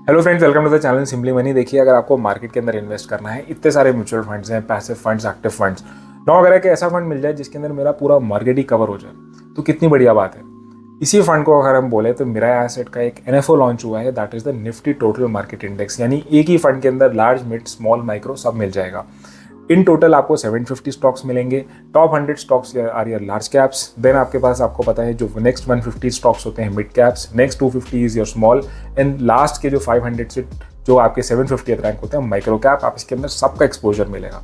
Hello friends, welcome to the channel simply money. देखिए, अगर आपको मार्केट के अंदर इन्वेस्ट करना है, इतने सारे म्यूचुअल फंड्स हैं, passive funds, active funds. Now अगर एक ऐसा फंड मिल जाए जिसके अंदर मेरा पूरा मार्केट ही कवर हो जाए तो कितनी बढ़िया बात है। इसी फंड को अगर हम बोले तो मिराई एसेट का एक एनएफओ लॉन्च हुआ है, that is the Nifty total market index. यानी एक ही फंड के अंदर लार्ज, मिड, स्मॉल, माइक्रो सब मिल जाएगा। इन टोटल आपको 750 स्टॉक्स मिलेंगे। Top 100 stocks are your large caps. Then आपके पास, आपको पता है, जो नेक्स्ट 150 स्टॉक्स होते हैं mid caps, next 250 is your small, and last के जो 500 से जो आपके 750 रैंक होते हैं माइक्रो कैप। आप इसके अंदर सबका एक्सपोजर मिलेगा।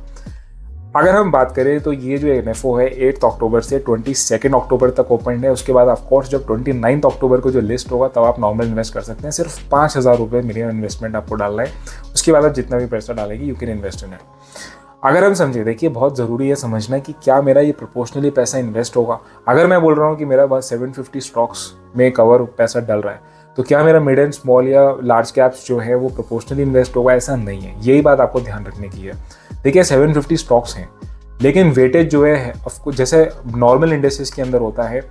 अगर हम बात करें तो ये जो एनएफओ है 8 अक्टूबर से 22 अक्टूबर तक ओपन है। उसके बाद ऑफकोर्स जब 29 अक्टूबर को जो लिस्ट होगा तब आप नॉर्मल इन्वेस्ट कर सकते हैं। सिर्फ 5,000 रुपये मिनिमम इन्वेस्टमेंट आपको डालना है। उसके बाद आप जितना भी पैसा डालेंगे you can invest in it. अगर हम समझे, देखिए बहुत ज़रूरी है समझना कि क्या मेरा ये प्रोपोर्शनली पैसा इन्वेस्ट होगा। अगर मैं बोल रहा हूँ कि मेरा बस 750 स्टॉक्स में कवर पैसा डल रहा है, तो क्या मेरा मिड एंड स्मॉल या लार्ज कैप्स जो है वो प्रोपोर्शनली इन्वेस्ट होगा? ऐसा नहीं है। यही बात आपको ध्यान रखने की है। देखिए 750 स्टॉक्स हैं, लेकिन वेटेज जो है ऑफकोर्स जैसे नॉर्मल इंडेसेस के अंदर होता है,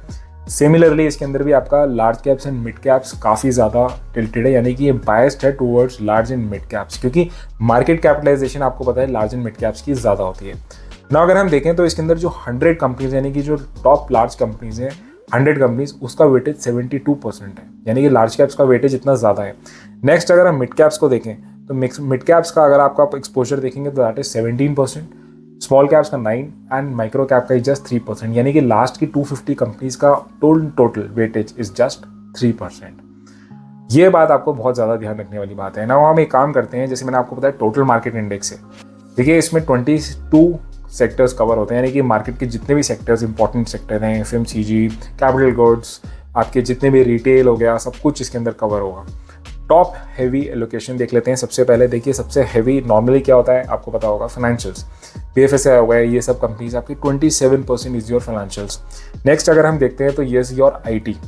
सिमिलरली इसके अंदर भी आपका large caps and mid caps काफ़ी ज़्यादा टिल्टेड है। यानी कि ये बायस्ड है towards large and mid caps, क्योंकि मार्केट कैपिटलाइजेशन आपको पता है लार्ज एंड मिड कैप्स की ज़्यादा होती है ना। अगर हम देखें तो इसके अंदर जो 100 कंपनीज, यानी कि जो टॉप लार्ज कंपनीज हैं 100 कंपनीज, उसका वेटेज 72% है। यानी कि लार्ज कैप्स का वेटेज इतना ज़्यादा है। नेक्स्ट अगर हम मिड कैप्स को देखें तो मिड कैप्स का अगर आपका एक्सपोजर देखेंगे तो दैट इज 17%, स्मॉल कैप्स का 9 एंड माइक्रो कैप का जस्ट 3%। यानी कि लास्ट की 250 कंपनीज का टोटल वेटेज इज जस्ट 3%। ये बात आपको बहुत ज़्यादा ध्यान रखने वाली बात है ना। हम एक काम करते हैं, जैसे मैंने आपको बताया टोटल मार्केट इंडेक्स है। देखिए इसमें 22 सेक्टर्स कवर होते हैं। यानी कि मार्केट के जितने भी सेक्टर्स, इंपॉर्टेंट सेक्टर हैं, एफएमसीजी, कैपिटल गुड्स, आपके जितने भी रिटेल हो गया, सब कुछ इसके अंदर कवर होगा। टॉप हैवी एलोकेशन देख लेते हैं। सबसे पहले देखिए, सबसे हैवी नॉर्मली क्या होता है आपको पता होगा, फाइनेंशियल्स, बीएफएसआई हो गया, ये सब कंपनीज आपकी 27% इज योर फाइनेंशियल्स। नेक्स्ट अगर हम देखते हैं तो ये इज योर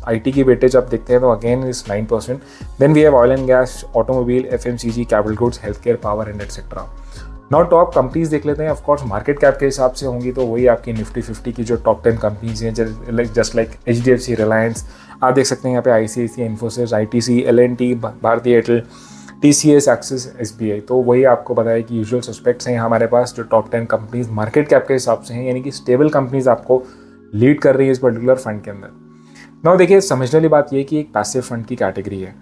आईटी की वेटेज आप देखते हैं तो again is 9%। Then we have oil and gas, automobile, FMCG, capital goods, health care, power and etcetera. Now top companies देख लेते हैं। ऑफकोर्स मार्केट कैप के हिसाब से होंगी तो वही आपकी निफ्टी 50 की जो टॉप 10 कंपनीज हैं, जस्ट लाइक एचडीएफसी, रिलायंस, आप देख सकते हैं यहाँ पे आईसीआईसीआई, इन्फोसिस, आईटीसी, एलएनटी, भारतीय एयरटेल, टीसीएस, एक्सिस, एसबीआई। तो वही आपको पता है कि यूजुअल सस्पेक्ट्स हैं हमारे पास जो टॉप 10 कंपनीज मार्केट कैप के हिसाब से हैं। यानी कि स्टेबल कंपनीज आपको लीड कर रही है इस पर्टिकुलर फंड के अंदर। नाउ देखिए, समझने वाली बात ये कि एक पैसिव फंड की कैटेगरी है।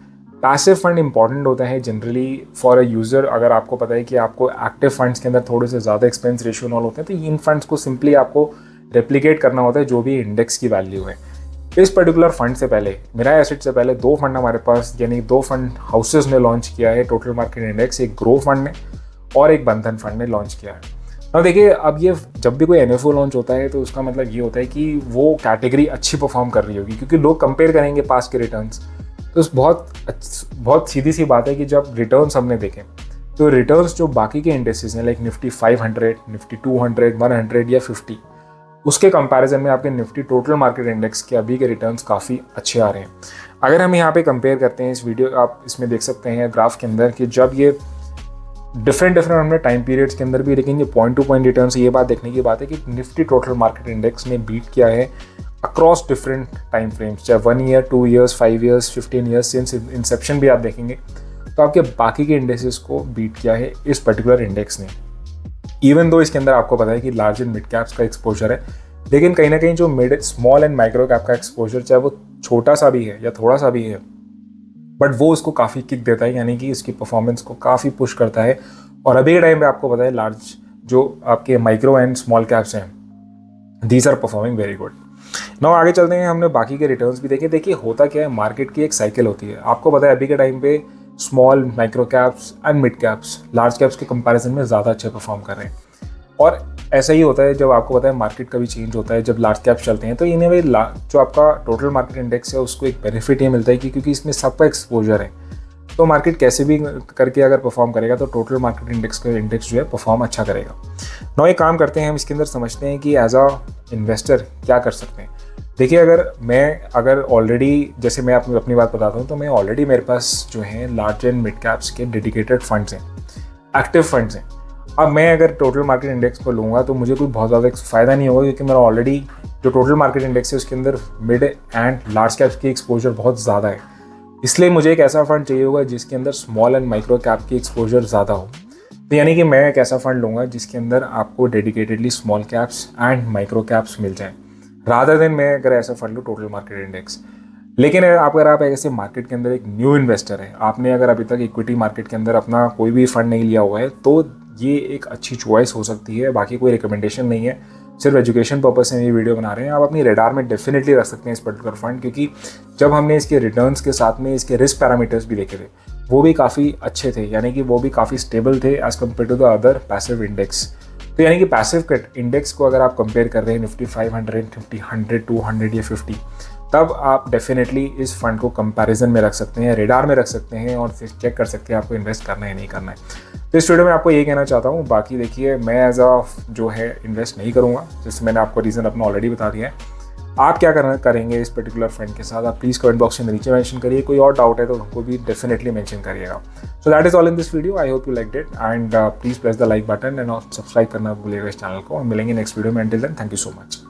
पैसिव फंड इंपॉर्टेंट होता है जनरली फॉर अ यूज़र। अगर आपको पता है कि आपको एक्टिव फंड्स के अंदर थोड़े से ज़्यादा एक्सपेंस रेशियो नॉल होते हैं, तो इन फंड्स को सिंपली आपको रेप्लिकेट करना होता है जो भी इंडेक्स की वैल्यू है। इस पर्टिकुलर फंड से पहले, मिराई एसेट से पहले, 2 फंड हमारे पास, यानी 2 फंड हाउसेस ने लॉन्च किया है टोटल मार्केट इंडेक्स। एक ग्रो फंड ने और एक बंधन फंड ने लॉन्च किया है। अब देखिए, अब ये जब भी कोई एनएफओ लॉन्च होता है तो उसका मतलब ये होता है कि वो कैटेगरी अच्छी परफॉर्म कर रही होगी, क्योंकि लोग कंपेयर करेंगे पास्ट के रिटर्न्स। तो बहुत सीधी सी बात है कि जब रिटर्न्स हमने देखे तो रिटर्न्स जो बाकी के इंडेक्सेस हैं, लाइक निफ्टी 500, निफ्टी 200, 100 या 50, उसके कंपैरिजन में आपके निफ्टी टोटल मार्केट इंडेक्स के अभी के रिटर्न्स काफ़ी अच्छे आ रहे हैं। अगर हम यहाँ पे कंपेयर करते हैं, इस वीडियो आप इसमें देख सकते हैं ग्राफ के अंदर कि जब ये डिफरेंट हमने टाइम पीरियड्स के अंदर भी, लेकिन ये पॉइंट टू पॉइंट रिटर्न से ये बात देखने की बात है कि निफ्टी टोटल मार्केट इंडेक्स ने बीट किया है अक्रॉस डिफरेंट टाइम फ्रेम्स, चाहे 1 year, 2 years, 5 years, 15 years, since Inception भी आप देखेंगे तो आपके बाकी के इंडेक्सेस को बीट किया है इस पर्टिकुलर इंडेक्स ने। इवन दो इसके अंदर आपको पता है कि लार्ज एंड मिड कैप्स का एक्सपोजर है, लेकिन कहीं ना कहीं जो mid, small and micro cap का एक्सपोजर, चाहे वो छोटा सा भी है या थोड़ा सा भी है, बट वो उसको काफ़ी किक देता है। यानी कि इसकी परफॉर्मेंस को काफ़ी पुश करता है। और अभी के टाइम पे आपको पता है लार्ज जो आपके माइक्रो एंड स्मॉल कैप्स हैं, these are performing very good. Now आगे चलते हैं, हमने बाकी के रिटर्न्स भी देखे। देखिए होता क्या है, मार्केट की एक साइकिल होती है। आपको पता है अभी के टाइम पे small, micro caps and mid caps large caps के कंपैरिजन में ज़्यादा अच्छे परफॉर्म कर रहे हैं। और ऐसा ही होता है जब आपको पता है मार्केट कभी चेंज होता है, जब लार्ज कैप्स चलते हैं तो इन्हें वे जो आपका टोटल मार्केट इंडेक्स है उसको एक बेनिफिट ये मिलता है कि क्योंकि इसमें सबका एक्सपोजर है, तो मार्केट कैसे भी करके अगर परफॉर्म करेगा तो टोटल मार्केट इंडेक्स जो है परफॉर्म अच्छा करेगा। नौ एक काम करते हैं, हम इसके अंदर समझते हैं कि एज अ इन्वेस्टर क्या कर सकते हैं। देखिए, अगर ऑलरेडी, जैसे मैं अपनी बात बताता हूँ, तो मैं ऑलरेडी, मेरे पास जो है लार्ज एंड मिड कैप्स के डेडिकेटेड फंड्स हैं, एक्टिव फंड्स हैं। अब मैं अगर टोटल मार्केट इंडेक्स को लूँगा तो मुझे कोई बहुत ज़्यादा फ़ायदा नहीं होगा, क्योंकि मेरा ऑलरेडी जो टोटल मार्केट इंडेक्स है उसके अंदर मिड एंड लार्ज कैप्स की एक्सपोजर बहुत ज़्यादा है। इसलिए मुझे एक ऐसा फंड चाहिए होगा जिसके अंदर स्मॉल एंड माइक्रो कैप की एक्सपोजर ज़्यादा हो। तो यानी कि मैं एक ऐसा फंड लूँगा जिसके अंदर आपको dedicatedly small caps and micro caps मिल जाए, रादर देन मैं अगर ऐसा फंड लूँ टोटल मार्केट इंडेक्स। लेकिन अगर आप ऐसे मार्केट के अंदर एक न्यू इन्वेस्टर है, आपने अगर अभी तक इक्विटी मार्केट के अंदर अपना कोई भी फंड नहीं लिया हुआ है, तो ये एक अच्छी चॉइस हो सकती है। बाकी कोई रिकमेंडेशन नहीं है, सिर्फ एजुकेशन पर्पज से ये वीडियो बना रहे हैं। आप अपनी रेडार में डेफिनेटली रख सकते हैं इस पर्टिकुलर फंड, क्योंकि जब हमने इसके रिटर्न्स के साथ में इसके रिस्क पैरामीटर्स भी देखे थे, वो भी काफ़ी अच्छे थे, यानी कि वो भी काफ़ी स्टेबल थे as compare to the other passive index. तो यानी कि पैसिव इंडेक्स को अगर आप कंपेयर कर रहे हैं निफ्टी 500, निफ्टी 100, 200 या 50, तब आप डेफिनेटली इस फंड को कंपैरिजन में रख सकते हैं, रेडार में रख सकते हैं और फिर चेक कर सकते हैं आपको इन्वेस्ट करना है नहीं करना है। तो इस वीडियो में आपको ये कहना चाहता हूँ। बाकी देखिए, मैं एज अ जो है इन्वेस्ट नहीं करूँगा, जिससे मैंने आपको रीज़न अपना ऑलरेडी बता दिया है। आप क्या करेंगे इस पर्टिकुलर फंड के साथ, आप प्लीज़ कमेंट बॉक्स में नीचे मेंशन करिए। कोई और डाउट है तो हमको भी डेफिनेटली मेंशन करिएगा। So that is all in this video. I hope you liked it and please press the like button and subscribe करना भूलिएगा इस चैनल को। मिलेंगे नेक्स्ट वीडियो में। Until then, thank you so much.